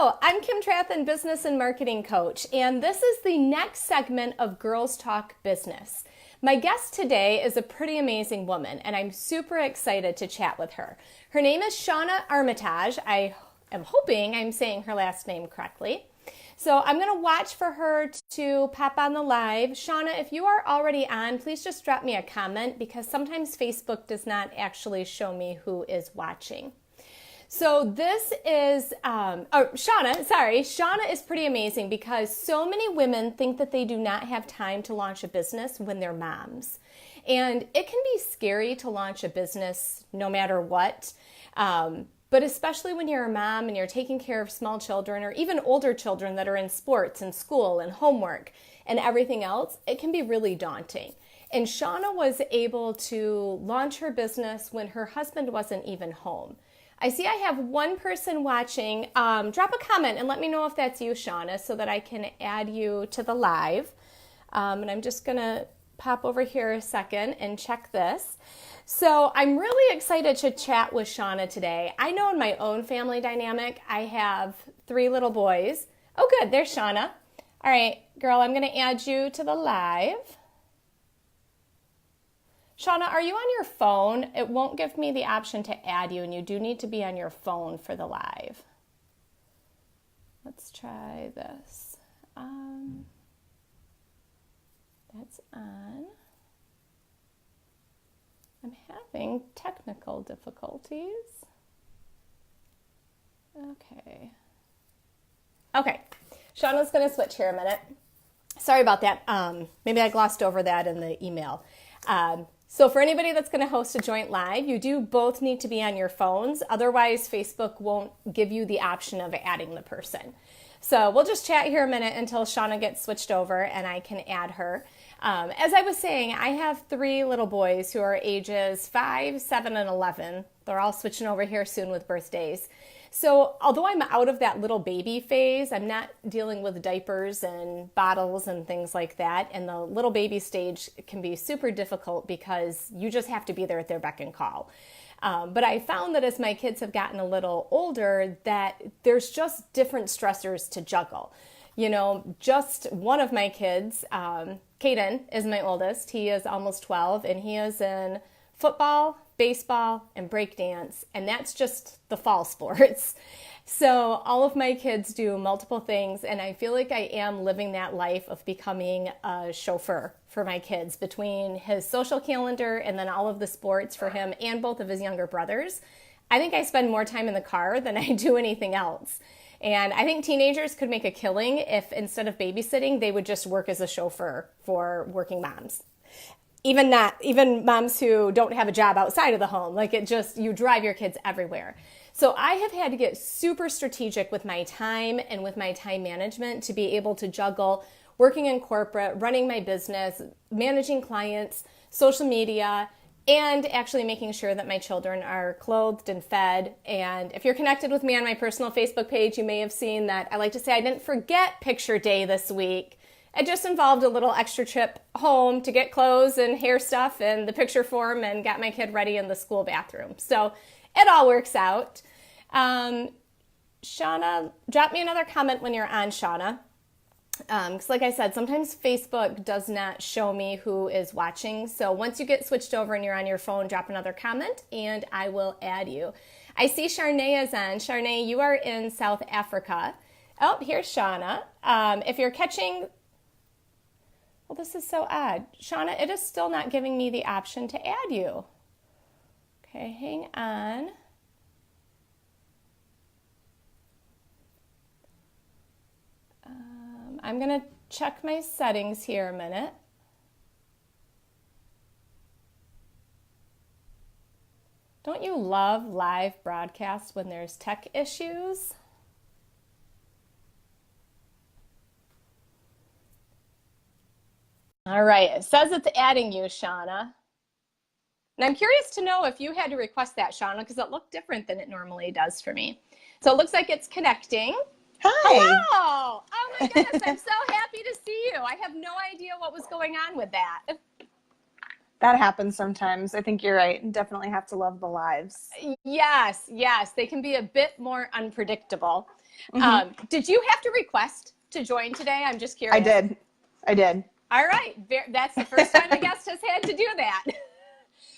Hello, I'm Kim Trathen, business and marketing coach, and this is the next segment of Girls Talk Business. My guest today is a pretty amazing woman, and I'm super excited to chat with her. Her name is Shauna Armitage. I am hoping I'm saying her last name correctly. So I'm going to watch for her to pop on the live. Shauna, if you are already on, please just drop me a comment because sometimes Facebook does not actually show me who is watching. So this is, Shauna is pretty amazing because so many women think that they do not have time to launch a business when they're moms. And it can be scary to launch a business no matter what, but especially when you're a mom and you're taking care of small children or even older children that are in sports and school and homework and everything else, it can be really daunting. And Shauna was able to launch her business when her husband wasn't even home. I see I have one person watching. Drop a comment and let me know if that's you, Shauna, so that I can add you to the live. And I'm just going to pop over here a second and check this. So I'm really excited to chat with Shauna today. I know in my own family dynamic, I have 3 little boys. Oh, good. There's Shauna. All right, girl, I'm going to add you to the live. Shauna, are you on your phone? It won't give me the option to add you, and you do need to be on your phone for the live. Let's try this. That's on. I'm having technical difficulties. Okay. Okay. Shauna's going to switch here a minute. Sorry about that. Maybe I glossed over that in the email. So for anybody that's going to host a joint live, you do both need to be on your phones. Otherwise, Facebook won't give you the option of adding the person. So we'll just chat here a minute until Shauna gets switched over and I can add her. As I was saying, I have 3 little boys who are ages 5, 7, and 11. They're all switching over here soon with birthdays. So although I'm out of that little baby phase, I'm not dealing with diapers and bottles and things like that. And the little baby stage can be super difficult because you just have to be there at their beck and call. But I found that as my kids have gotten a little older, that there's just different stressors to juggle. You know, just one of my kids, Caden is my oldest. He is almost 12 and he is in football, baseball, and breakdance, and that's just the fall sports. So all of my kids do multiple things, and I feel like I am living that life of becoming a chauffeur for my kids between his social calendar and then all of the sports for him and both of his younger brothers. I think I spend more time in the car than I do anything else. And I think teenagers could make a killing if instead of babysitting, they would just work as a chauffeur for working moms. Even moms who don't have a job outside of the home, like you drive your kids everywhere. So I have had to get super strategic with my time and with my time management to be able to juggle working in corporate, running my business, managing clients, social media, and actually making sure that my children are clothed and fed. And if you're connected with me on my personal Facebook page, you may have seen that I like to say I didn't forget picture day this week. It just involved a little extra trip home to get clothes and hair stuff and the picture form and got my kid ready in the school bathroom. So it all works out. Shauna, drop me another comment when you're on, Shauna. Because like I said, sometimes Facebook does not show me who is watching. So once you get switched over and you're on your phone, drop another comment and I will add you. I see Sharnay is on. Sharnay, you are in South Africa. Oh, here's Shauna. If you're catching... Well, this is so odd. Shauna, it is still not giving me the option to add you. Okay, hang on. I'm going to check my settings here a minute. Don't you love live broadcasts when there's tech issues? All right, it says it's adding you, Shauna. And I'm curious to know if you had to request that, Shauna, because it looked different than it normally does for me. So it looks like it's connecting. Hi. Hello! Oh my goodness, I'm so happy to see you. I have no idea what was going on with that. That happens sometimes. I think you're right. Definitely have to love the lives. Yes, yes, they can be a bit more unpredictable. Hmm. Did you have to request to join today? I'm just I curious. did. I did. All right, that's the first time a guest has had to do that.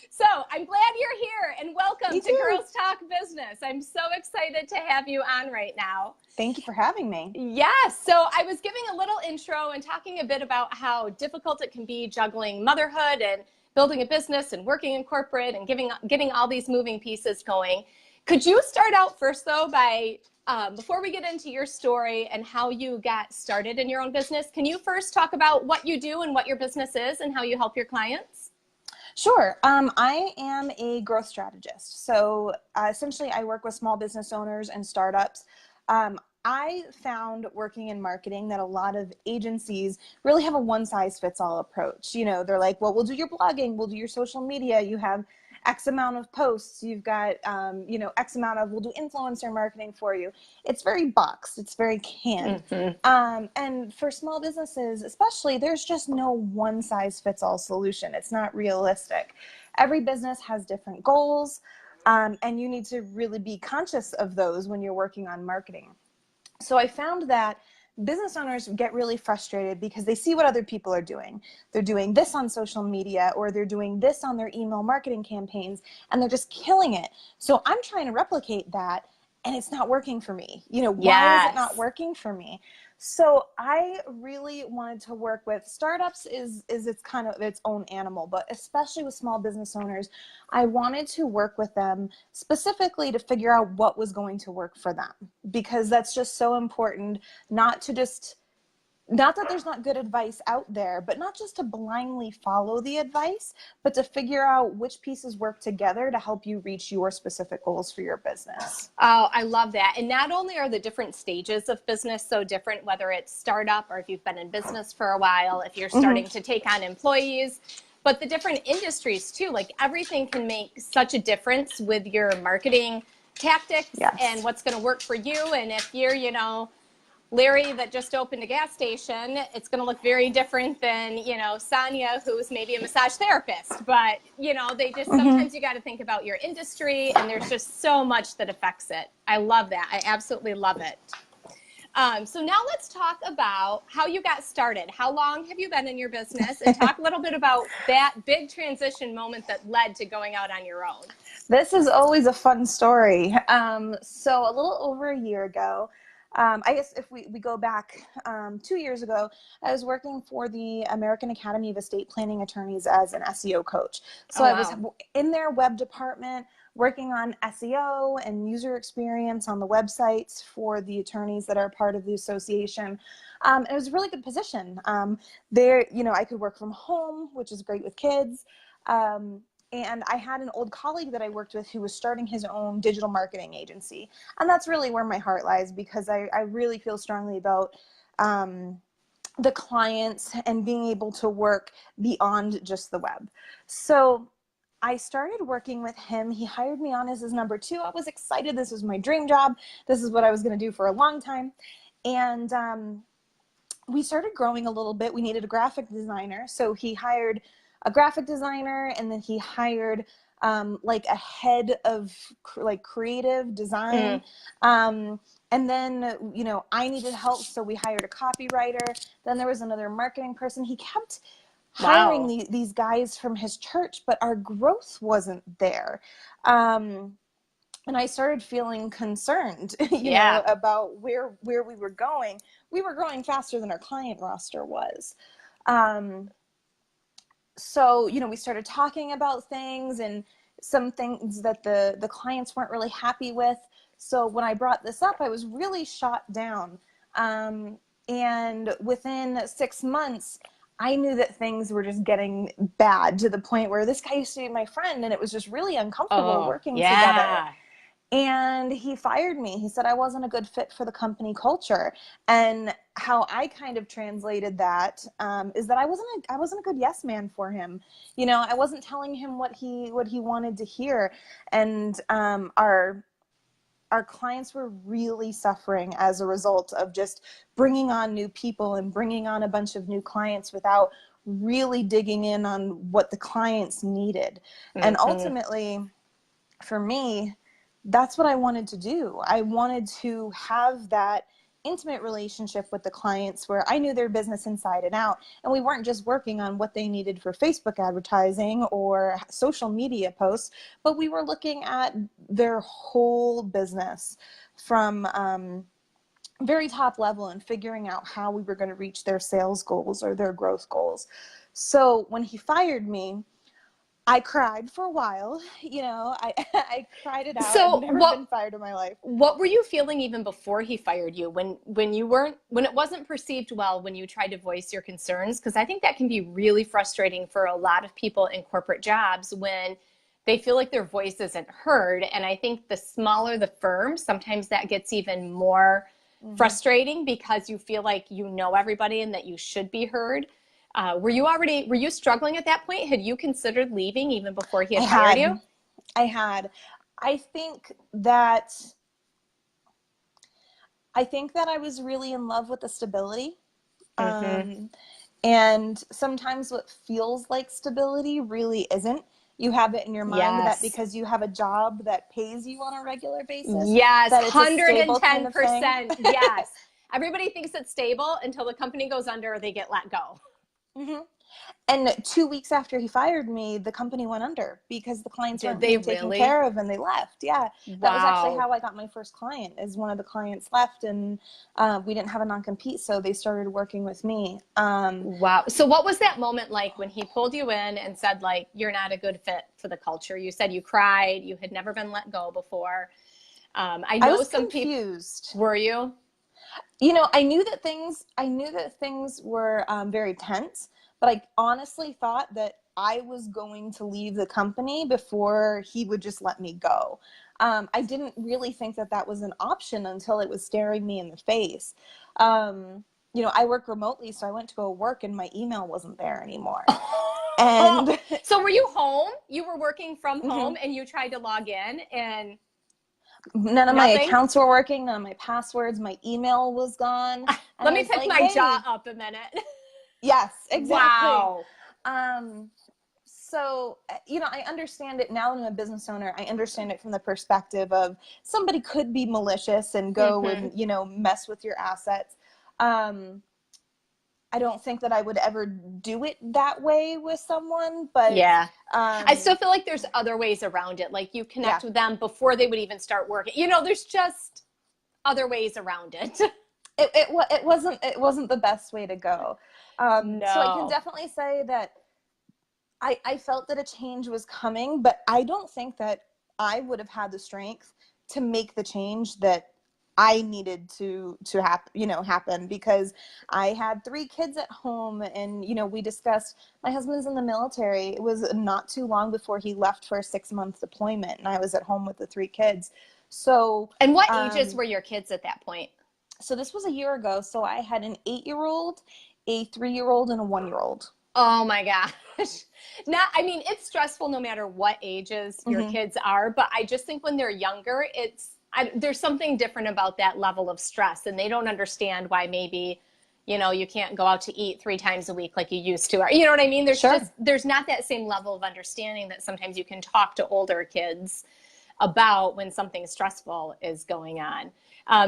So I'm glad you're here and welcome Me to too. Girls Talk Business. I'm so excited to have you on right now. Thank you for having me. Yes, so I was giving a little intro and talking a bit about how difficult it can be juggling motherhood and building a business and working in corporate and getting all these moving pieces going. Could you start out first, though, by before we get into your story and how you got started in your own business, can you first talk about what you do and what your business is and how you help your clients? Sure. I am a growth strategist. So essentially, I work with small business owners and startups. I found working in marketing that a lot of agencies really have a one size fits all approach. You know, they're like, well, we'll do your blogging, we'll do your social media. You have X amount of posts. You've got, X amount of, we'll do influencer marketing for you. It's very boxed. It's very canned. Mm-hmm. And for small businesses, especially, there's just no one size fits all solution. It's not realistic. Every business has different goals, and you need to really be conscious of those when you're working on marketing. So I found that business owners get really frustrated because they see what other people are doing. They're doing this on social media, or they're doing this on their email marketing campaigns, and they're just killing it. So I'm trying to replicate that, and it's not working for me. You know, why is it not Yes. working for me? So I really wanted to work with startups. Is it's kind of its own animal, but especially with small business owners, I wanted to work with them specifically to figure out what was going to work for them, because that's just so important. Not that there's not good advice out there, but not just to blindly follow the advice, but to figure out which pieces work together to help you reach your specific goals for your business. Oh, I love that. And not only are the different stages of business so different, whether it's startup or if you've been in business for a while, if you're starting to take on employees, but the different industries too. Like everything can make such a difference with your marketing tactics and Yes. what's going to work for you. And if you're, Larry that just opened a gas station, it's going to look very different than, Sonia, who's maybe a massage therapist. But, they just sometimes you got to think about your industry, and there's just so much that affects it. I love that. I absolutely love it. So now let's talk about how you got started. How long have you been in your business? And talk a little bit about that big transition moment that led to going out on your own. This is always a fun story. So a little over a year ago, I guess if we go back 2 years ago, I was working for the American Academy of Estate Planning Attorneys as an SEO coach. So Oh, I was wow. in their web department working on SEO and user experience on the websites for the attorneys that are part of the association. And it was a really good position. There, I could work from home, which is great with kids. And I had an old colleague that I worked with who was starting his own digital marketing agency. And that's really where my heart lies, because I really feel strongly about the clients and being able to work beyond just the web. So I started working with him. He hired me on as his number two. I was excited. This was my dream job. This is what I was going to do for a long time. And we started growing a little bit. We needed a graphic designer. So he hired a graphic designer, and then he hired like a head of creative design. And then, I needed help. So we hired a copywriter. Then there was another marketing person. He kept hiring Wow. these guys from his church, but our growth wasn't there. And I started feeling concerned, Yeah. about where we were going. We were growing faster than our client roster was. So, we started talking about things, and some things that the clients weren't really happy with. So when I brought this up, I was really shot down. And within 6 months, I knew that things were just getting bad, to the point where this guy used to be my friend, and it was just really uncomfortable Oh, working together. yeah. And he fired me. He said I wasn't a good fit for the company culture. And how I kind of translated that is that I wasn't a good yes man for him. I wasn't telling him what he wanted to hear. And our clients were really suffering as a result of just bringing on new people and bringing on a bunch of new clients without really digging in on what the clients needed. And ultimately, for me, that's what I wanted to do. I wanted to have that intimate relationship with the clients where I knew their business inside and out. And we weren't just working on what they needed for Facebook advertising or social media posts, but we were looking at their whole business from very top level and figuring out how we were going to reach their sales goals or their growth goals. So when he fired me, I cried for a while. I cried it out. So I've never been fired in my life. what were you feeling even before he fired you, when it wasn't perceived well, when you tried to voice your concerns? Because I think that can be really frustrating for a lot of people in corporate jobs when they feel like their voice isn't heard. And I think the smaller the firm, sometimes that gets even more frustrating because you feel like you know everybody and that you should be heard. Were you struggling at that point? Had you considered leaving even before he had fired you? I had. I think that I was really in love with the stability. And sometimes what feels like stability really isn't. You have it in your mind that because you have a job that pays you on a regular basis, yes, that it's 110%. Kind of thing. Yes. Everybody thinks it's stable until the company goes under or they get let go. And 2 weeks after he fired me, the company went under because the clients weren't being taken care of and they left. Yeah. That was actually how I got my first client, is one of the clients left and we didn't have a non-compete, so they started working with me. Wow. So what was that moment like when he pulled you in and said, like, you're not a good fit for the culture? You said you cried, you had never been let go before. I know was some confused. people. Were you? I knew that things were very tense, but I honestly thought that I was going to leave the company before he would just let me go. I didn't really think that was an option until it was staring me in the face. I work remotely, so I went to go work and my email wasn't there anymore. And so were you home? You were working from home and you tried to log in and none of my accounts were working, none of my passwords, my email was gone. Let me pick my jaw up a minute. Yes, exactly. Wow. So, I understand it now that I'm a business owner. I understand it from the perspective of somebody could be malicious and go and, mess with your assets. I don't think that I would ever do it that way with someone, but yeah, I still feel like there's other ways around it. Like you connect with them before they would even start working. There's just other ways around it. It wasn't the best way to go. No. So I can definitely say that I felt that a change was coming, but I don't think that I would have had the strength to make the change that I needed to happen, because I had 3 kids at home and, we discussed, my husband's in the military. It was not too long before he left for a 6-month deployment and I was at home with the 3 kids. So. And what ages were your kids at that point? So this was a year ago. So I had an 8-year-old, a 3-year-old, and a 1-year-old. Oh my gosh. It's stressful no matter what ages your kids are, but I just think when they're younger, there's something different about that level of stress, and they don't understand why maybe, you can't go out to eat 3 times a week like you used to. You know what I mean? There's not that same level of understanding that sometimes you can talk to older kids about when something stressful is going on.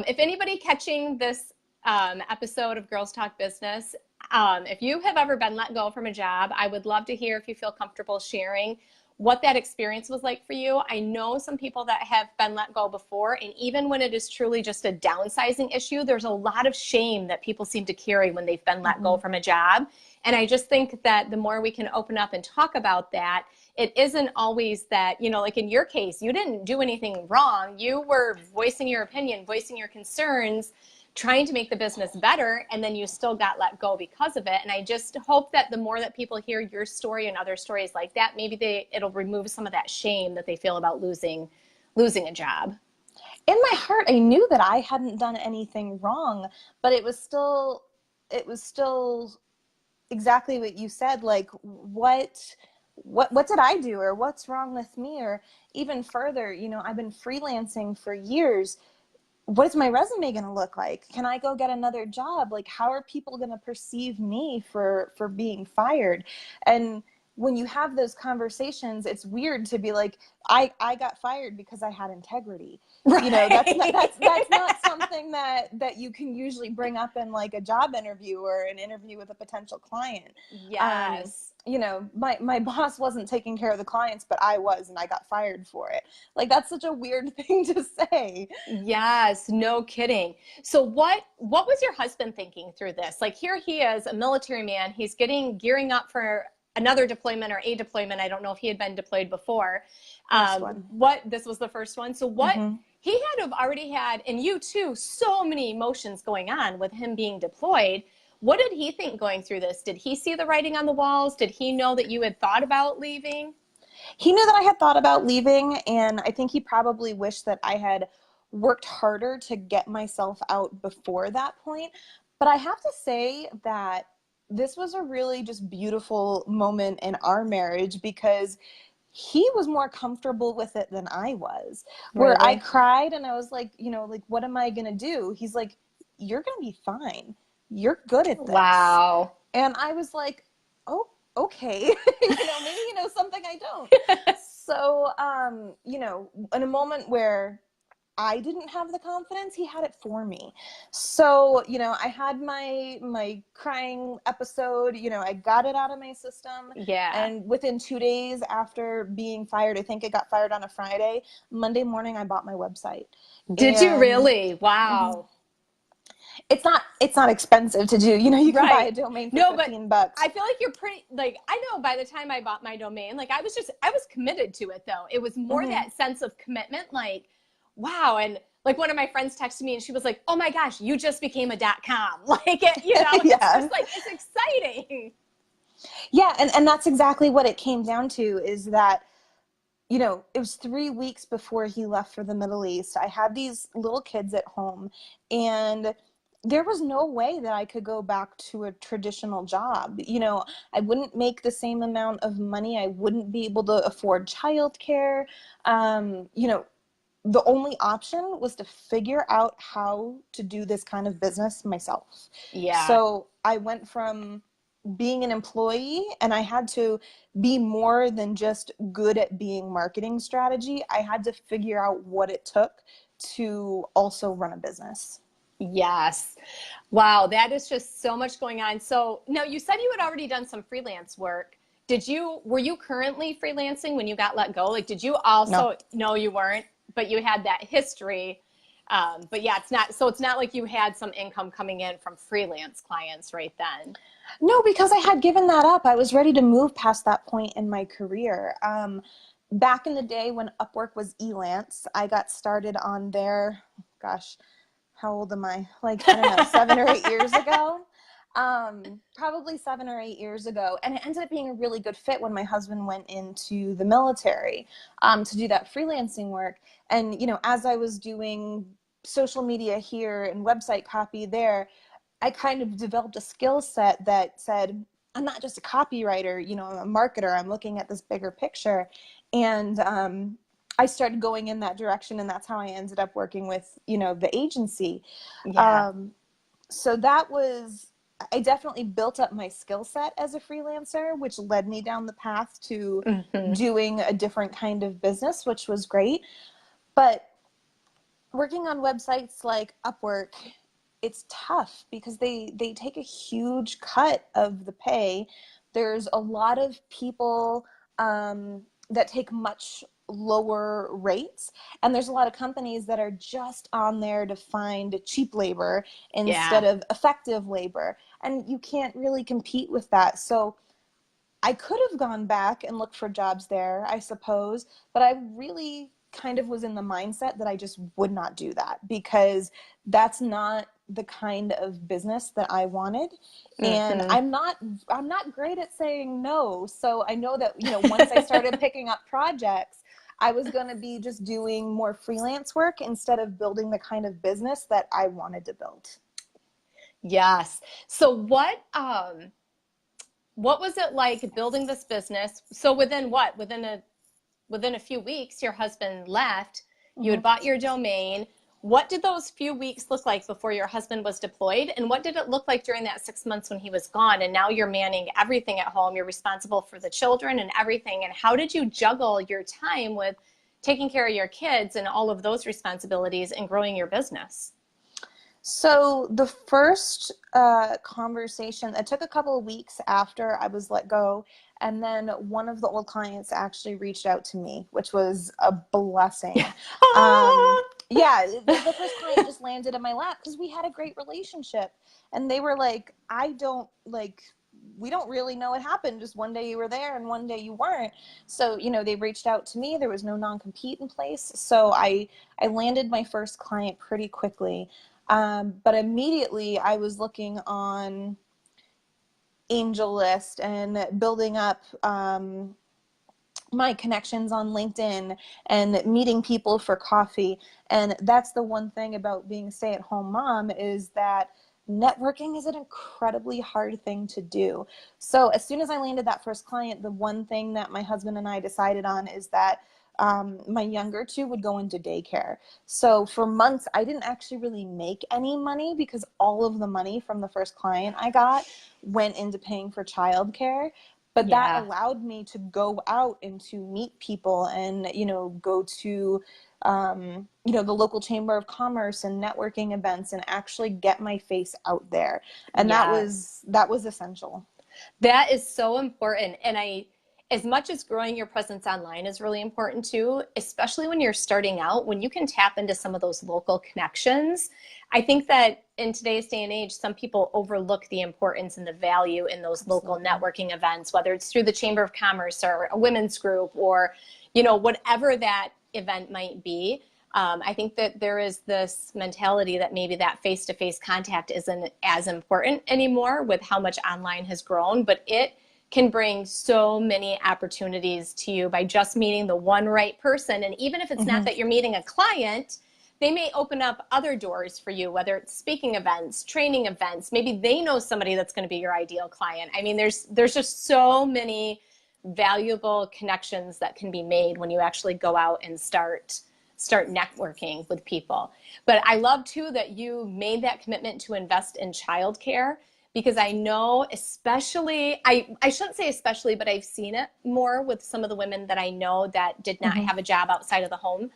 If anybody catching this episode of Girls Talk Business, if you have ever been let go from a job, I would love to hear, if you feel comfortable sharing, what that experience was like for you. I know some people that have been let go before, and even when it is truly just a downsizing issue, there's a lot of shame that people seem to carry when they've been let go from a job. And I just think that the more we can open up and talk about that, it isn't always that, like in your case, you didn't do anything wrong. You were voicing your opinion, voicing your concerns, trying to make the business better, and then you still got let go because of it. And I just hope that the more that people hear your story and other stories like that, maybe it'll remove some of that shame that they feel about losing a job. In my heart, I knew that I hadn't done anything wrong, but it was still exactly what you said. Like, what did I do, or what's wrong with me? Or even further, I've been freelancing for years. what is my resume going to look like? Can I go get another job? Like, how are people going to perceive me for being fired? And when you have those conversations, it's weird to be like, I got fired because I had integrity. Right. You know, that's not something that you can usually bring up in like a job interview or an interview with a potential client. Yes. You know, my boss wasn't taking care of the clients, but I was, and I got fired for it. Like, that's such a weird thing to say. Yes, no kidding. So what was your husband thinking through this? Like, here he is, a military man. He's gearing up for another deployment or a deployment. I don't know if he had been deployed before. First one. This was the first one. So Mm-hmm. he had to have already had, and you too, so many emotions going on with him being deployed. What did he think going through this? Did he see the writing on the walls? Did he know that you had thought about leaving? He knew that I had thought about leaving, and I think he probably wished that I had worked harder to get myself out before that point. But I have to say that this was a really just beautiful moment in our marriage, because he was more comfortable with it than I was. Where I Really? cried and I was like, you know, like, what am I going to do? He's like, you're going to be fine. You're good at this. Wow. And I was like, oh, okay. You know, maybe you know something I don't. So, you know, in a moment where I didn't have the confidence, he had it for me. So, you know, I had my crying episode, you know, I got it out of my system. Yeah. And within 2 days after being fired, I think I got fired on a Friday, Monday morning, I bought my website. Did you And really? Wow. it's not expensive to do. You know, you can buy a Right. domain for No, but $15. I feel like you're pretty, like, I know by the time I bought my domain, like, I was committed to it though. It was more Mm-hmm. that sense of commitment, like, wow. And like one of my friends texted me and she was like, oh my gosh, you just became a .com. Like, it, you know, it's Yeah. just like, it's exciting. Yeah, and that's exactly what it came down to, is that, you know, it was 3 weeks before he left for the Middle East. I had these little kids at home, and there was no way that I could go back to a traditional job. You know, I wouldn't make the same amount of money. I wouldn't be able to afford childcare. You know, the only option was to figure out how to do this kind of business myself. Yeah. So I went from being an employee, and I had to be more than just good at being marketing strategy. I had to figure out what it took to also run a business. Yes. Wow. That is just so much going on. So now you said you had already done some freelance work. Were you currently freelancing when you got let go? Like, did you No. also, no, you weren't, but you had that history. But yeah, it's not like you had some income coming in from freelance clients right then. No, because I had given that up. I was ready to move past that point in my career. Back in the day when Upwork was Elance, I got started on there. Gosh, how old am I? Like, I don't know, 7 or 8 years ago. Probably 7 or 8 years ago. And it ended up being a really good fit when my husband went into the military to do that freelancing work. And, you know, as I was doing social media here and website copy there, I kind of developed a skill set that said, I'm not just a copywriter, you know, I'm a marketer. I'm looking at this bigger picture. And I started going in that direction, and that's how I ended up working with, you know, the agency. Yeah. Um, so that was, I definitely built up my skill set as a freelancer, which led me down the path to Hmm. doing a different kind of business, which was great. But working on websites like Upwork, it's tough because they take a huge cut of the pay. There's a lot of people that take much lower rates, and there's a lot of companies that are just on there to find cheap labor Yeah. instead of effective labor, and you can't really compete with that. So I could have gone back and looked for jobs there, I suppose, but I really kind of was in the mindset that I just would not do that, because that's not the kind of business that I wanted. And Hmm. I'm not great at saying no. So I know that, you know, once I started picking up projects, I was going to be just doing more freelance work instead of building the kind of business that I wanted to build. Yes. So what was it like building this business? So within a few weeks, your husband left. You had Mm-hmm. bought your domain. What did those few weeks look like before your husband was deployed? And what did it look like during that 6 months when he was gone? And now you're manning everything at home. You're responsible for the children and everything. And how did you juggle your time with taking care of your kids and all of those responsibilities and growing your business? So the first conversation, it took a couple of weeks after I was let go. And then one of the old clients actually reached out to me, which was a blessing. Yeah, the first client just landed in my lap because we had a great relationship. And they were like, we don't really know what happened. Just one day you were there and one day you weren't. So, they reached out to me. There was no non-compete in place. So I landed my first client pretty quickly. But immediately I was looking on Angel List and building up my connections on LinkedIn and meeting people for coffee. And that's the one thing about being a stay-at-home mom, is that networking is an incredibly hard thing to do. So as soon as I landed that first client, the one thing that my husband and I decided on is that my younger two would go into daycare. So for months, I didn't actually really make any money because all of the money from the first client I got went into paying for childcare. But that allowed me to go out and to meet people and, go to, the local chamber of commerce and networking events and actually get my face out there. And that was essential. That is so important. And as much as growing your presence online is really important too, especially when you're starting out, when you can tap into some of those local connections. I think that in today's day and age, some people overlook the importance and the value in those local networking events, whether it's through the Chamber of Commerce or a women's group or, whatever that event might be. I think that there is this mentality that maybe that face-to-face contact isn't as important anymore with how much online has grown, but it can bring so many opportunities to you by just meeting the one right person. And even if it's not that you're meeting a client, they may open up other doors for you, whether it's speaking events, training events. Maybe they know somebody that's going to be your ideal client. I mean, there's just so many valuable connections that can be made when you actually go out and start networking with people. But I love too that you made that commitment to invest in childcare, because I know, especially, I shouldn't say especially, but I've seen it more with some of the women that I know that did not have a job outside of the home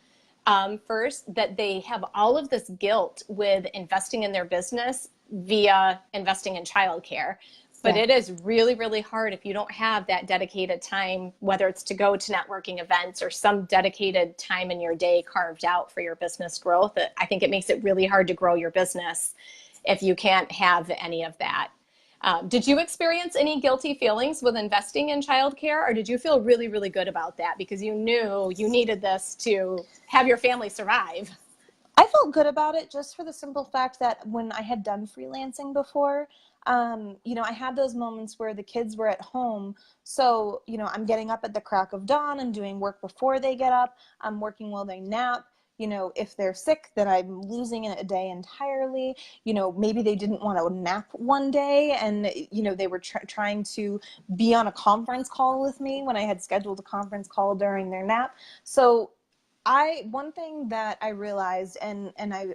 first, that they have all of this guilt with investing in their business via investing in childcare. But it is really, really hard if you don't have that dedicated time, whether it's to go to networking events or some dedicated time in your day carved out for your business growth. I think it makes it really hard to grow your business if you can't have any of that. Did you experience any guilty feelings with investing in childcare, or did you feel really, really good about that because you knew you needed this to have your family survive? I felt good about it just for the simple fact that when I had done freelancing before, I had those moments where the kids were at home. So, I'm getting up at the crack of dawn. I'm doing work before they get up. I'm working while they nap. If they're sick, then I'm losing a day entirely. Maybe they didn't want to nap one day and, they were trying to be on a conference call with me when I had scheduled a conference call during their nap. So one thing that I realized, and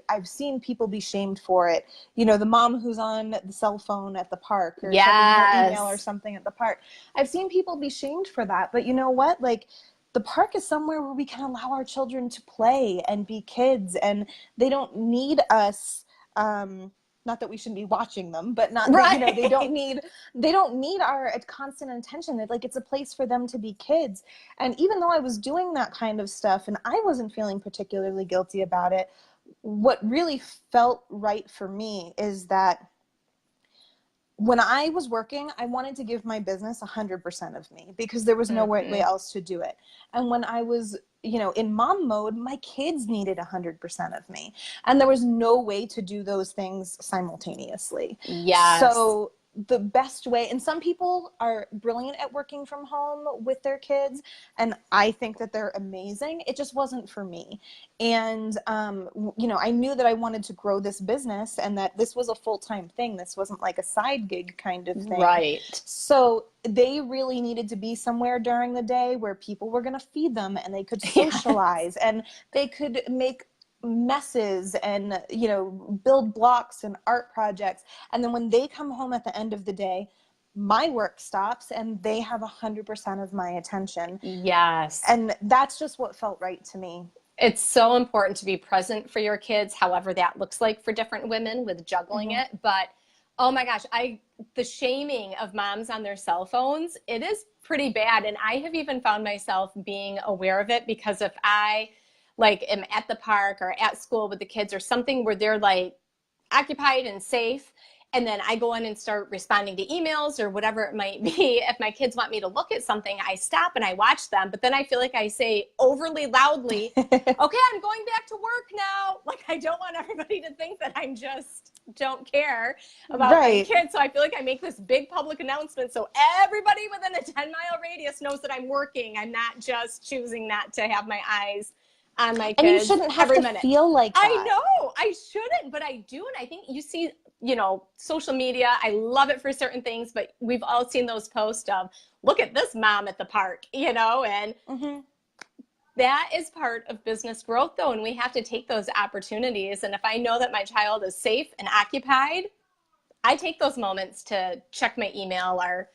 I've seen people be shamed for it, the mom who's on the cell phone at the park or checking her email or something at the park. I've seen people be shamed for that. But you know what? Like, the park is somewhere where we can allow our children to play and be kids, and they don't need us. Not that we shouldn't be watching them, but not that, they don't need our constant attention. It's a place for them to be kids. And even though I was doing that kind of stuff and I wasn't feeling particularly guilty about it, what really felt right for me is that when I was working, I wanted to give my business 100% of me because there was no way else to do it. And when I was, in mom mode, my kids needed 100% of me. And there was no way to do those things simultaneously. Yes. So the best way, and some people are brilliant at working from home with their kids, and I think that they're amazing. It just wasn't for me. And, I knew that I wanted to grow this business and that this was a full-time thing. This wasn't like a side gig kind of thing. Right. So they really needed to be somewhere during the day where people were going to feed them and they could socialize and they could make messes and, you know, build blocks and art projects. And then when they come home at the end of the day, my work stops and they have 100% of my attention. Yes. And that's just what felt right to me. It's so important to be present for your kids, however that looks like for different women with juggling it. But oh my gosh, the shaming of moms on their cell phones, it is pretty bad. And I have even found myself being aware of it, because if I like am at the park or at school with the kids or something where they're like occupied and safe, and then I go in and start responding to emails or whatever it might be. If my kids want me to look at something, I stop and I watch them. But then I feel like I say overly loudly, okay, I'm going back to work now. Like, I don't want everybody to think that I'm just don't care about my kids. So I feel like I make this big public announcement so everybody within a 10-mile radius knows that I'm working. I'm not just choosing not to have my eyes on my kids. And you shouldn't have to feel like that. I know, I shouldn't, but I do. And I think you see, you know, social media, I love it for certain things, but we've all seen those posts of, look at this mom at the park, you know, and that is part of business growth though. And we have to take those opportunities. And if I know that my child is safe and occupied, I take those moments to check my email or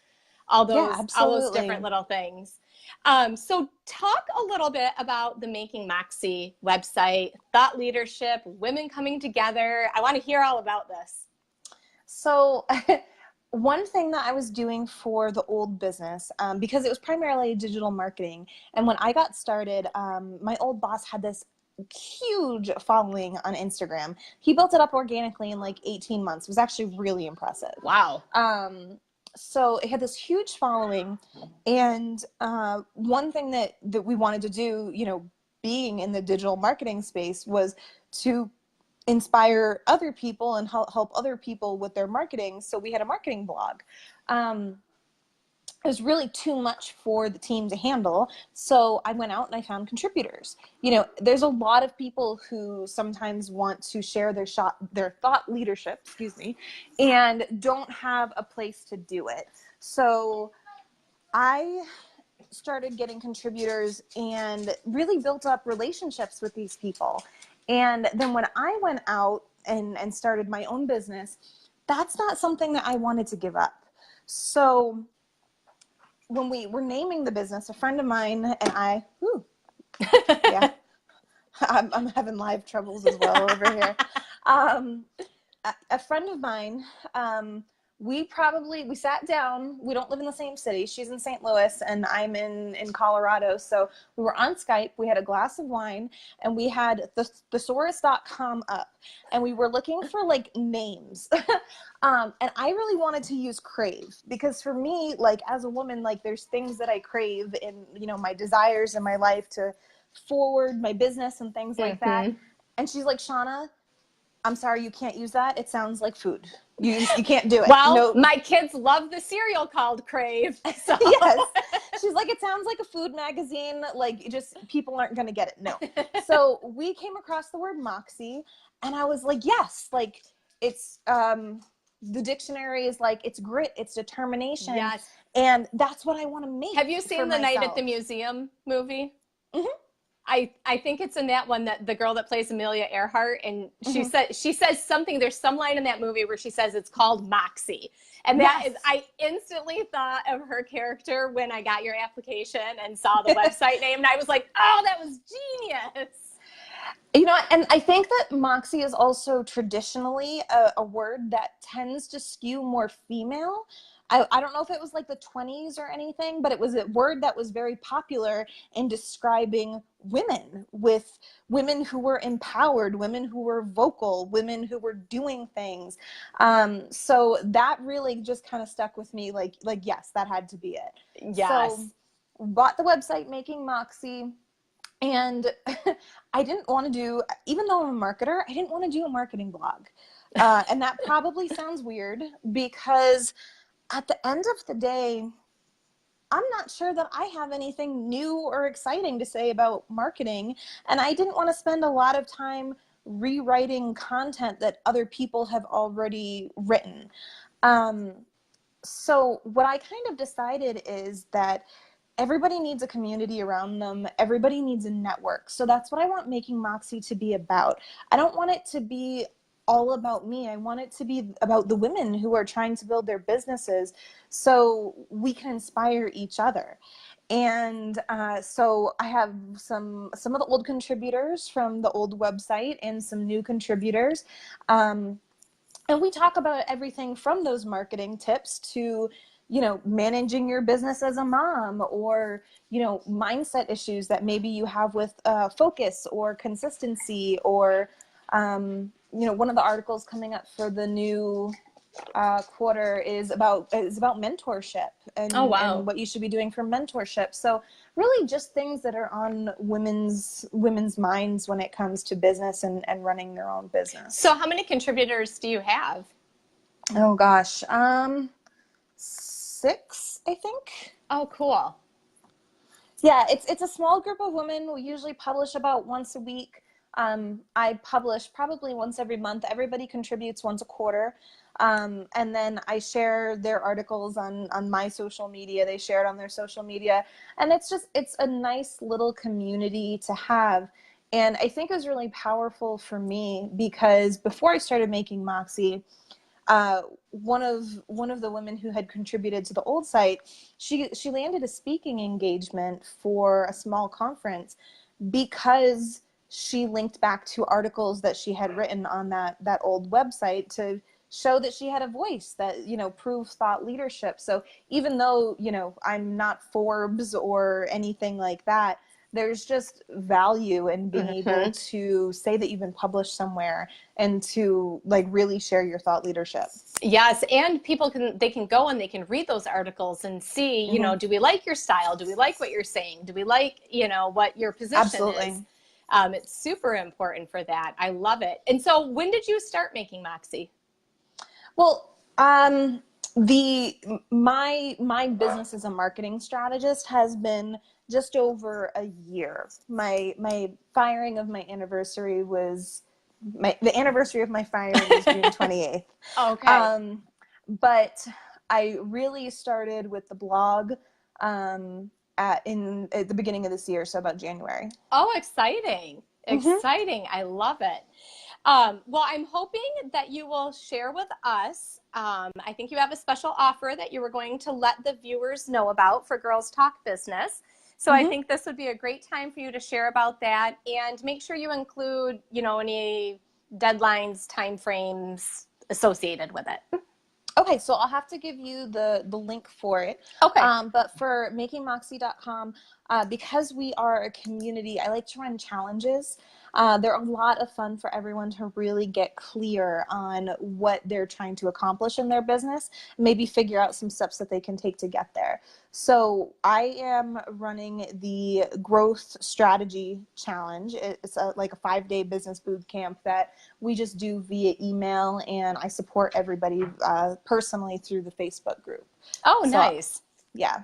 all those different little things. So talk a little bit about the Making Moxie website, thought leadership, women coming together. I want to hear all about this. So one thing that I was doing for the old business, because it was primarily digital marketing, and when I got started, my old boss had this huge following on Instagram. He built it up organically in like 18 months. It was actually really impressive. Wow. So it had this huge following, and one thing that we wanted to do, you know, being in the digital marketing space, was to inspire other people and help other people with their marketing. So we had a marketing blog. It was really too much for the team to handle. So I went out and I found contributors. You know, there's a lot of people who sometimes want to share their thought leadership, and don't have a place to do it. So I started getting contributors and really built up relationships with these people. And then when I went out and started my own business, that's not something that I wanted to give up. So when we were naming the business, a friend of mine and I, yeah, I'm having live troubles as well over here. A friend of mine, we sat down. We don't live in the same city. She's in St. Louis and I'm in Colorado. So we were on Skype. We had a glass of wine and we had thesaurus.com up, and we were looking for like names. And I really wanted to use crave, because for me, like as a woman, like there's things that I crave in, you know, my desires in my life to forward my business and things like that. And she's like, Shauna, I'm sorry, you can't use that. It sounds like food. You can't do it. Well, my kids love the cereal called Crave. So. Yes. She's like, it sounds like a food magazine. Like, just people aren't going to get it. No. So we came across the word Moxie, and I was like, yes, like it's, the dictionary is like, it's grit, it's determination. Yes. And that's what I want to make. Have you seen the Night at the Museum movie? I think it's in that one, that the girl that plays Amelia Earhart, and she says something, there's some line in that movie where she says it's called Moxie. And that is, I instantly thought of her character when I got your application and saw the website name, and I was like, oh, that was genius. You know, and I think that Moxie is also traditionally a word that tends to skew more female. I don't know if it was like the 20s or anything, but it was a word that was very popular in describing women, with women who were empowered, women who were vocal, women who were doing things. So that really just kind of stuck with me, like, yes, that had to be it. Yes. So bought the website Making Moxie. And I didn't want to do, even though I'm a marketer, I didn't want to do a marketing blog. And that probably sounds weird, because at the end of the day, I'm not sure that I have anything new or exciting to say about marketing. And I didn't want to spend a lot of time rewriting content that other people have already written. So what I kind of decided is that everybody needs a community around them. Everybody needs a network. So that's what I want Making Moxie to be about. I don't want it to be all about me. I want it to be about the women who are trying to build their businesses so we can inspire each other. And so I have some of the old contributors from the old website and some new contributors. And we talk about everything from those marketing tips to, you know, managing your business as a mom, or, you know, mindset issues that maybe you have with focus or consistency, or, you know, one of the articles coming up for the new quarter is about mentorship and, Oh, wow. and what you should be doing for mentorship. So really just things that are on women's minds when it comes to business and running their own business. So how many contributors do you have? Oh gosh, 6, I think. Oh, cool. Yeah, it's a small group of women. We usually publish about once a week. I publish probably once every month. Everybody contributes once a quarter. And then I share their articles on my social media. They share it on their social media. And it's a nice little community to have. And I think it was really powerful for me because before I started Making Moxie, one of the women who had contributed to the old site, she landed a speaking engagement for a small conference because she linked back to articles that she had written on that old website to show that she had a voice that, you know, proves thought leadership. So even though, you know, I'm not Forbes or anything like that, there's just value in being able to say that you've been published somewhere and to like really share your thought leadership. Yes, and people can go and they can read those articles and see, you know, do we like your style? Do we like what you're saying? Do we like, you know, what your position Absolutely. is? It's super important for that. I love it. And so when did you start Making Moxie? Well, my business as a marketing strategist has been just over a year. My firing of my anniversary was the anniversary of my firing was June 28th. Okay. But I really started with the blog at the beginning of this year, so about January. Oh, exciting. Exciting. I love it. Well, I'm hoping that you will share with us. I think you have a special offer that you were going to let the viewers know about for Girls Talk Business. So I think this would be a great time for you to share about that, and make sure you include, you know, any deadlines, timeframes associated with it. Okay, so I'll have to give you the link for it. Okay. But for makingmoxie.com, because we are a community, I like to run challenges. They're a lot of fun for everyone to really get clear on what they're trying to accomplish in their business, maybe figure out some steps that they can take to get there. So I am running the Growth Strategy Challenge. It's like a 5-day business boot camp that we just do via email, and I support everybody personally through the Facebook group. Oh, So, nice. Yeah.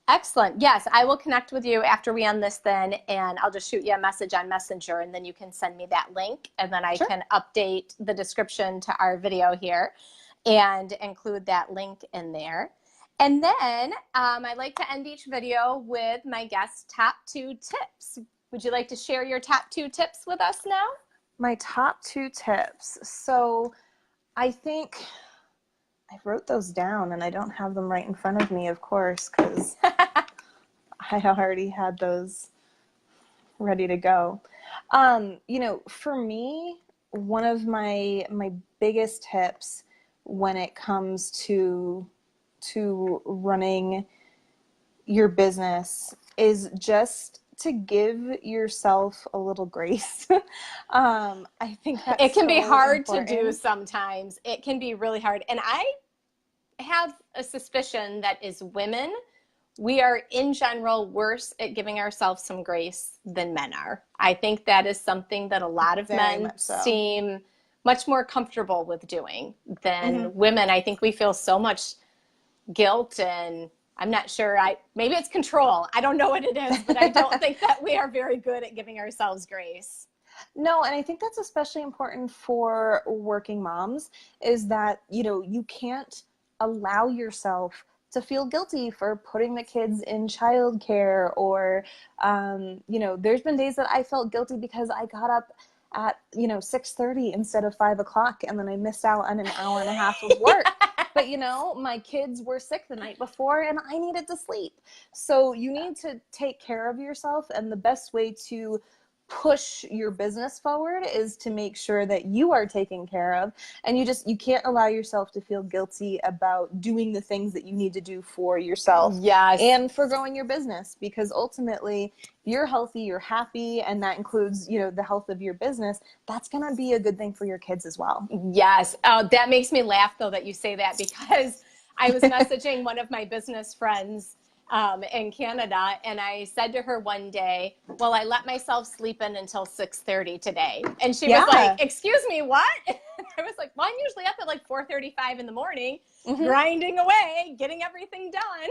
Excellent. Yes, I will connect with you after we end this then, and I'll just shoot you a message on Messenger, and then you can send me that link, and then I can update the description to our video here and include that link in there. And then I like to end each video with my guest's top 2 tips. Would you like to share your top 2 tips with us now? My top 2 tips. So I think I wrote those down, and I don't have them right in front of me, of course, because I already had those ready to go. You know, for me, one of my biggest tips when it comes to running your business is just to give yourself a little grace. I think that's it can be hard important to do sometimes. It can be really hard. And I have a suspicion that as women, we are in general worse at giving ourselves some grace than men are. I think that is something that a lot of men seem much more comfortable with doing than women. I think we feel so much guilt, and I'm not sure, maybe it's control. I don't know what it is, but I don't think that we are very good at giving ourselves grace. No, and I think that's especially important for working moms, is that, you know, you can't allow yourself to feel guilty for putting the kids in childcare, or, you know, there's been days that I felt guilty because I got up at, you know, 6:30 instead of 5 o'clock, and then I missed out on an hour and a half of work. But, you know, my kids were sick the night before and I needed to sleep. So you need to take care of yourself. And the best way to push your business forward is to make sure that you are taken care of, and you can't allow yourself to feel guilty about doing the things that you need to do for yourself. Yes. And for growing your business, because ultimately you're healthy, you're happy, and that includes, you know, the health of your business. That's going to be a good thing for your kids as well. Yes. Oh, that makes me laugh though that you say that, because I was messaging one of my business friends in Canada, and I said to her one day, well, I let myself sleep in until 6:30 today. And she was like, excuse me, what? I was like, well, I'm usually up at like 4:35 in the morning, grinding away, getting everything done.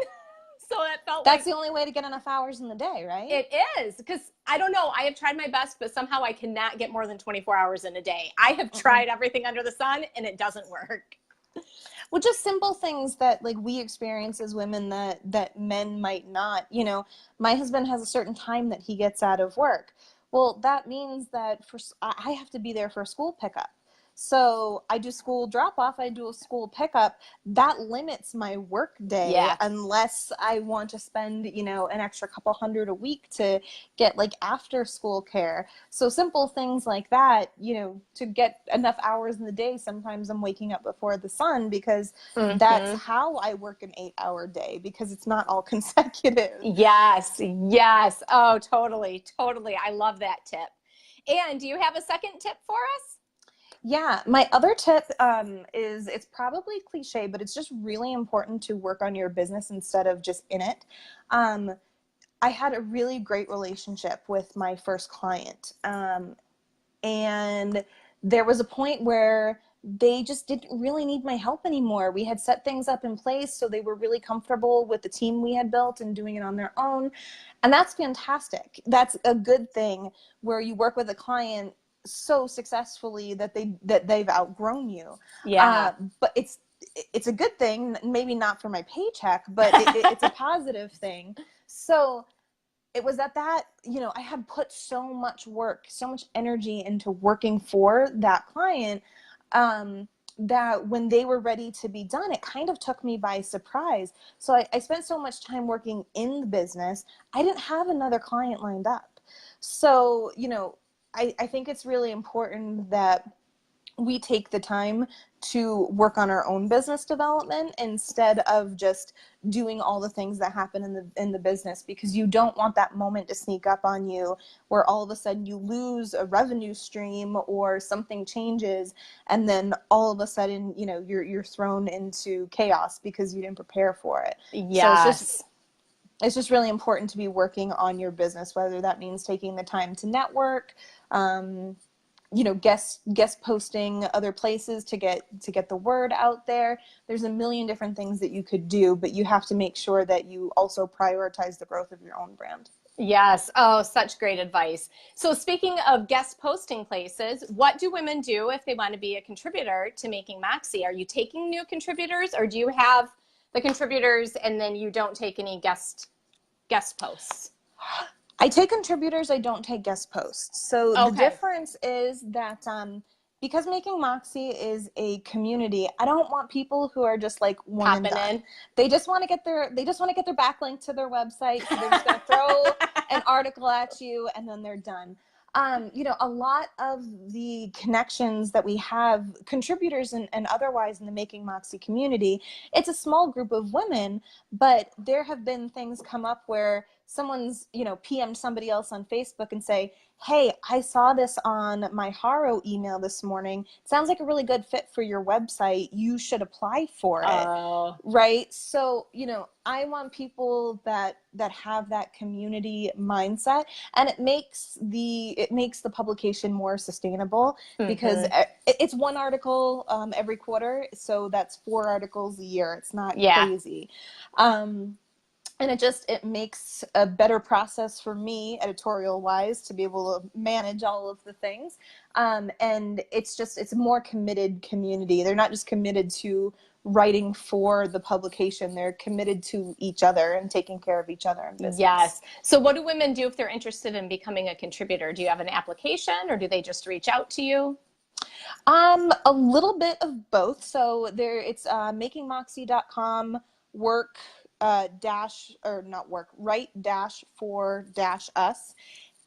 So it felt that's the only way to get enough hours in the day, right? It is, because I don't know, I have tried my best, but somehow I cannot get more than 24 hours in a day. I have tried everything under the sun and it doesn't work. Well, just simple things that like we experience as women that men might not. You know, my husband has a certain time that he gets out of work. Well, that means that I have to be there for a school pickup. So I do school drop off, I do a school pickup. That limits my work day unless I want to spend, you know, an extra couple hundred a week to get like after school care. So simple things like that, you know, to get enough hours in the day. Sometimes I'm waking up before the sun because that's how I work an 8-hour day, because it's not all consecutive. Yes. Yes. Oh, totally. Totally. I love that tip. And do you have a second tip for us? Yeah, my other tip is, it's probably cliche, but it's just really important to work on your business instead of just in it. I had a really great relationship with my first client. And there was a point where they just didn't really need my help anymore. We had set things up in place, so they were really comfortable with the team we had built and doing it on their own. And that's fantastic. That's a good thing, where you work with a client so successfully that they've outgrown you. Yeah. But it's a good thing, maybe not for my paycheck, but it's a positive thing. So it was that, you know, I had put so much work, so much energy into working for that client, that when they were ready to be done, it kind of took me by surprise. So I spent so much time working in the business, I didn't have another client lined up. So, you know, I think it's really important that we take the time to work on our own business development instead of just doing all the things that happen in the business, because you don't want that moment to sneak up on you where all of a sudden you lose a revenue stream or something changes, and then all of a sudden, you know, you're thrown into chaos because you didn't prepare for it. Yes. So it's just really important to be working on your business, whether that means taking the time to network, you know, guest posting other places to get the word out there. There's a million different things that you could do, but you have to make sure that you also prioritize the growth of your own brand. Yes. Oh, such great advice. So speaking of guest posting places, what do women do if they want to be a contributor to Making Moxie? Are you taking new contributors, or do you have the contributors and then you don't take any guest posts? I take contributors, I don't take guest posts. So the difference is that because Making Moxie is a community, I don't want people who are just like one and done. They just want to get their backlink to their website, so they're just going to throw an article at you and then they're done. You know, a lot of the connections that we have, contributors and otherwise in the Making Moxie community, it's a small group of women, but there have been things come up where someone's, you know, PM'd somebody else on Facebook and say, hey, I saw this on my Haro email this morning. Sounds like a really good fit for your website. You should apply for it. Right? So, you know, I want people that have that community mindset, and it makes the publication more sustainable, because it's one article every quarter. So that's 4 articles a year. It's not crazy. And it makes a better process for me, editorial wise, to be able to manage all of the things. And it's a more committed community. They're not just committed to writing for the publication, they're committed to each other and taking care of each other in business. Yes. So what do women do if they're interested in becoming a contributor? Do you have an application, or do they just reach out to you? A little bit of both. So it's makingmoxie.com, work dash, or not work, write dash for dash us.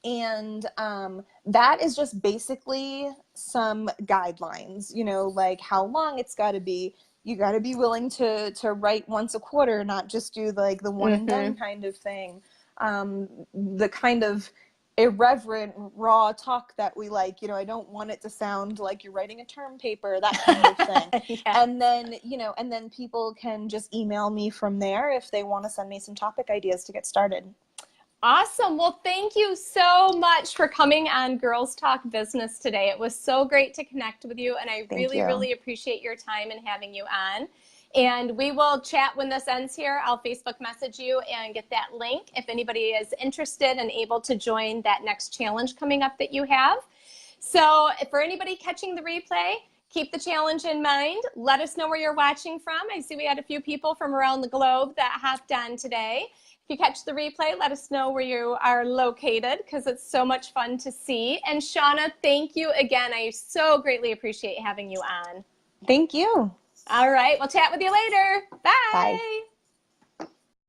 And that is just basically some guidelines, like how long it's got to be. You got to be willing to write once a quarter, not just do like the one and done kind of thing. The kind of irreverent, raw talk that we like, I don't want it to sound like you're writing a term paper, that kind of thing. Yeah. And then people can just email me from there if they want to send me some topic ideas to get started. Awesome. Well, thank you so much for coming on Girls Talk Business today. It was so great to connect with you, and I really appreciate your time and having you on. And we will chat when this ends here. I'll Facebook message you and get that link if anybody is interested and able to join that next challenge coming up that you have. So for anybody catching the replay, keep the challenge in mind. Let us know where you're watching from. I see we had a few people from around the globe that hopped on today. If you catch the replay, let us know where you are located, because it's so much fun to see. And Shauna, thank you again. I so greatly appreciate having you on. Thank you. All right. We'll chat with you later. Bye. Bye.